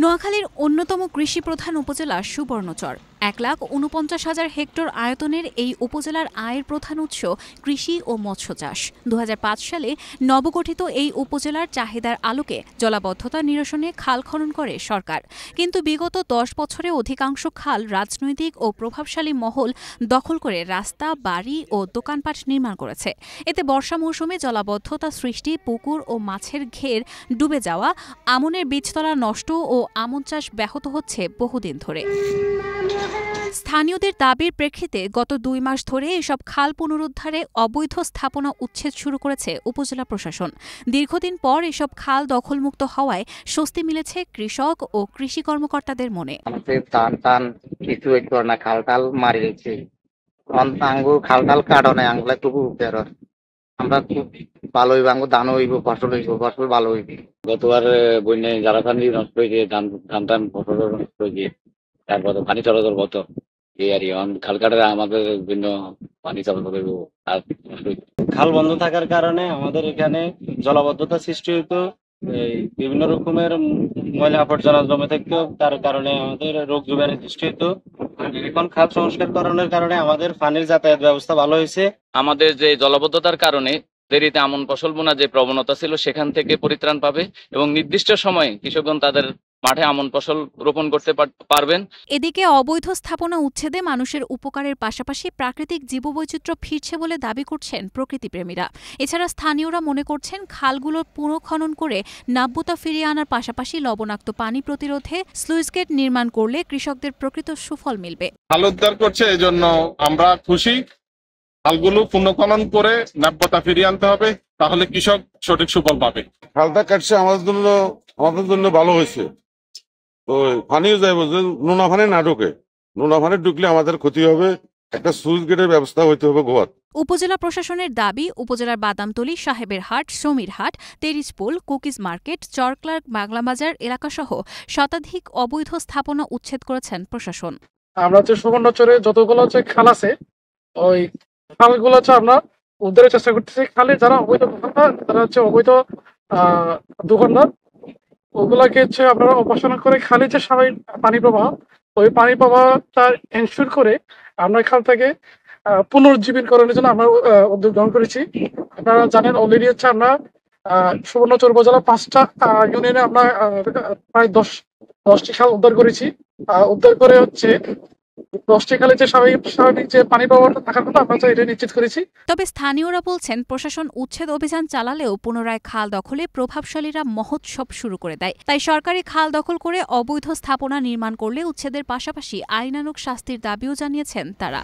নোয়াখালীর অন্যতম কৃষি প্রধান উপজেলা সুবর্ণচর ১,৪৯,০০০ হেক্টর আয়তনের এই উপজেলার আয়ের প্রধান উৎস কৃষি ও মৎস্য চাষ। ২০০৫ সালে নবগঠিত এই উপজেলার চাহিদার আলোকে জলাবদ্ধতা নিরসনে খাল খনন করে সরকার, কিন্তু বিগত ১০ বছরে অধিকাংশ খাল রাজনৈতিক ও প্রভাবশালী মহল দখল করে রাস্তা, বাড়ি ও দোকানপাট নির্মাণ করেছে। এতে বর্ষা মৌসুমে জলাবদ্ধতা সৃষ্টি, পুকুর ও মাছের ঘের ডুবে যাওয়া, আমনের বীজতলা নষ্ট ও আমন চাষ ব্যাহত হচ্ছে বহুদিন ধরে। স্থানীয়দের দাবির প্রেক্ষিতে গত ২ মাস ধরে এসব খাল পুনরুদ্ধারে অবৈধ স্থাপনা উচ্ছেদ শুরু করেছে উপজেলা প্রশাসন। দীর্ঘদিন পর এসব খাল দখলমুক্ত হওয়ায় স্বস্তি মিলেছে কৃষক ও কৃষি কর্মকর্তাদের মনে। আমরা খুব ভালো হইব, আঙ্গুর ধান হইব, ফসল হইব, ফসল ভালো হইব। গতবার বন্যায় যারা পানি নষ্ট হয়েছে, ধান ফসল নষ্ট হয়েছে, তারপর পানি চলাচল কত এই আর খাল কাটারে আমাদের বিভিন্ন পানি চলাচল হইব। আর খাল বন্ধ থাকার কারণে আমাদের এখানে জলাবদ্ধতা সৃষ্টি হইতো, বিভিন্ন রকমের ময়লা আবর্জনা জমে থাকতো, তার কারণে আমাদের রোগ জীবাণু সৃষ্টি হতো। এখন খাল সংস্কার করানোর কারণে আমাদের পানির যাতায়াত ব্যবস্থা ভালো হয়েছে। আমাদের যে জলাবদ্ধতার কারণে দেরিতে আমন ফসল বোনা যে প্রবণতা ছিল সেখান থেকে পরিত্রাণ পাবে এবং নির্দিষ্ট সময়ে কৃষকগণ তাদের মাঠে আমন ফসল রোপণ করতে পারবেন। এদিকে অবৈধ স্থাপনা উচ্ছেদে মানুষের উপকারের পাশাপাশি প্রাকৃতিক জীববৈচিত্র্য ফিরছে বলে দাবি করছেন প্রকৃতিপ্রেমীরা। এছাড়া স্থানীয়রা মনে করছেন খালগুলো পুনঃখনন করে নাব্যতা ফিরিয়ে আনার পাশাপাশি লবণাক্ত পানি প্রতিরোধে স্লুইস গেট নির্মাণ করলে কৃষকদের প্রকৃত সুফল মিলবে। খাল উদ্ধার করছে, এজন্য আমরা খুশি। খালগুলো পুনঃখনন করে নাব্যতা ফিরিয়ে আনতে হবে, তাহলে কৃষক সঠিক সুফল পাবে। খালটা কাটছে আমাদের জন্য ভালো হয়েছে। তো পানিও যাইব, নোনা পানি না ঢুকে, নোনা পানি ঢুকলে আমাদের ক্ষতি হবে। একটা সুইচ গেটের ব্যবস্থা হইতে হবে গোয়ার। উপজেলা প্রশাসনের দাবি, উপজেলার বাদামতলী, সাহেবের হাট, সমীর হাট, তেরিজপুল, কুকিজ মার্কেট, চরক্লার্ক, বাংলাবাজার এলাকাসহ শতাধিক অবৈধ স্থাপনা উচ্ছেদ করেছেন প্রশাসন। আমরা হচ্ছে সুবর্ণচরে যতগুলো হচ্ছে খাল আছে, ওই খালগুলো হচ্ছে আমরা উদ্ধারের চেষ্টা করতেছি। খালে যারা অবৈধ দোকানদার, তারা হচ্ছে অবৈধ দোকানদার, ওগুলাকে হচ্ছে আপনারা অপসারণ করে খালি যে স্বাভাবিক পানি প্রবাহ, ওই পানি প্রবাহটা এনশিওর করে আমরা খাল থেকে পুনরুজ্জীবনকরণের জন্য আমরা উদ্যোগ গ্রহণ করেছি। আপনারা জানেন অলরেডি হচ্ছে আমরা সুবর্ণচর উপজেলা 5টা ইউনিয়নে আমরা প্রায় 10টি খাল উদ্ধার করেছি। উদ্ধার করে হচ্ছে 10টি খালে যে স্বাভাবিক যে পানি প্রবাহটা থাকার কথা আমরা এটা নিশ্চিত করেছি। তবে স্থানীয়রা বলছেন, প্রশাসন উচ্ছেদ অভিযান চালালেও পুনরায় খাল দখলে প্রভাবশালীরা মহোৎসব শুরু করে দেয়। তাই সরকারি খাল দখল করে অবৈধ স্থাপনা নির্মাণ করলে উচ্ছেদের পাশাপাশি আইনানুগ শাস্তির দাবিও জানিয়েছেন তারা।